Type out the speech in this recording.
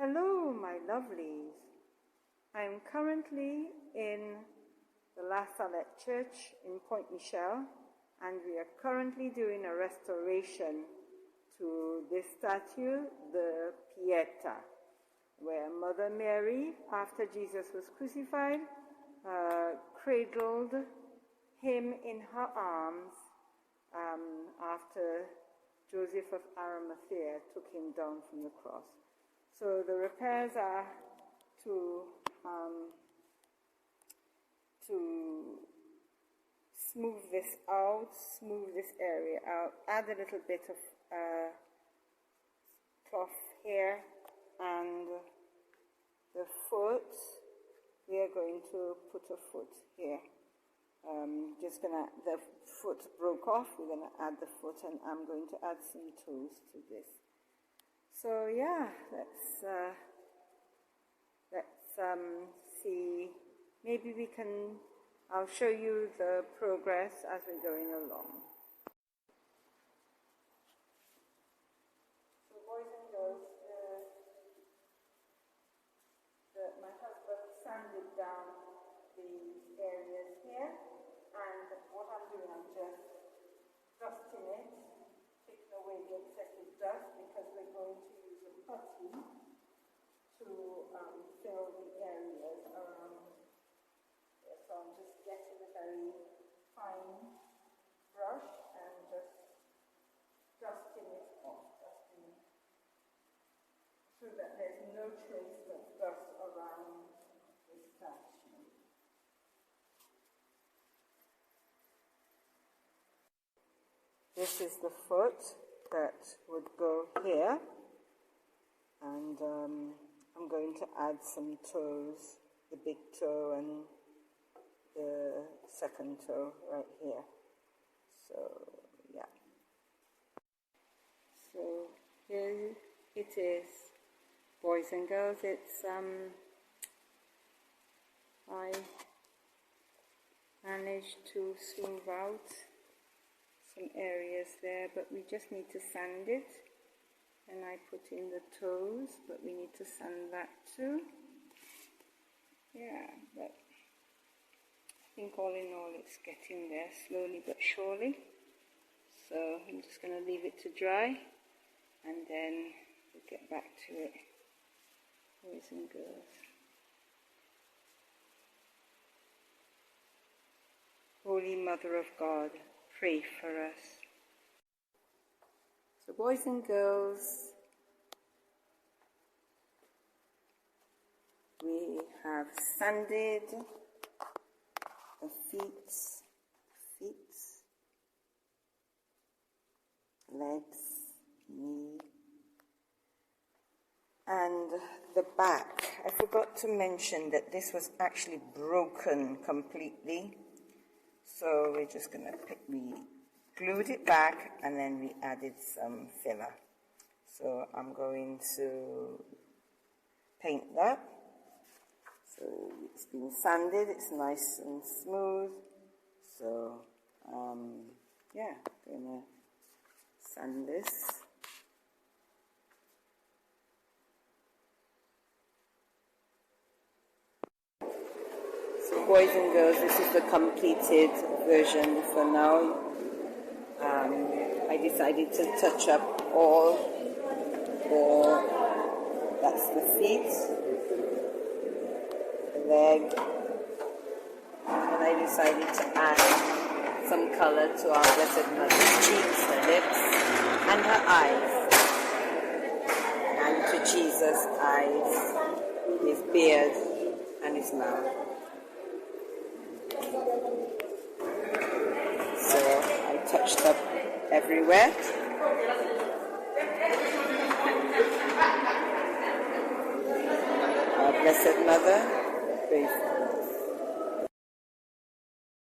Hello, my lovelies. I am currently in the La Salette Church in Point Michel, and we are currently doing a restoration to this statue, the Pieta, where Mother Mary, after Jesus was crucified, cradled him in her arms after Joseph of Arimathea took him down from the cross. So the repairs are to smooth this out, smooth this area out, add a little bit of cloth here, and the foot, we are going to put a foot here. The foot broke off, we're going to add the foot, and I'm going to add some toes to this. So yeah, let's see, maybe I'll show you the progress as we're going along. So boys and girls, my husband sanded down the areas here, and what I'm doing, I'm just dusting it, taking away the excessive dust, because we're going to use a putty to fill the areas around here. So I'm just getting a very fine brush and just dusting it off, so that there's no trace of dust around the statue. This is the foot that would go here, and I'm going to add some toes, the big toe and the second toe right here. So yeah. So here it is, boys and girls. It's I managed to smooth out some areas there, but we just need to sand it. And I put in the toes, but we need to sand that too. Yeah, but I think all in all it's getting there slowly but surely. So I'm just going to leave it to dry, and then we'll get back to it, boys and girls. Holy Mother of God, pray for us. So boys and girls, we have sanded the feet, legs, knee, and the back. I forgot to mention that this was actually broken completely. So we're just going to we glued it back, and then we added some filler. So I'm going to paint that. So it's been sanded, it's nice and smooth. So yeah, gonna sand this. So boys and girls, this is the completed version for now. I decided to touch up all that's the feet, the leg, and I decided to add some color to our Blessed Mother's cheeks, her lips, and her eyes, and to Jesus' eyes, his beard, and his mouth. So I touched up everywhere. Our Blessed Mother, pray for us.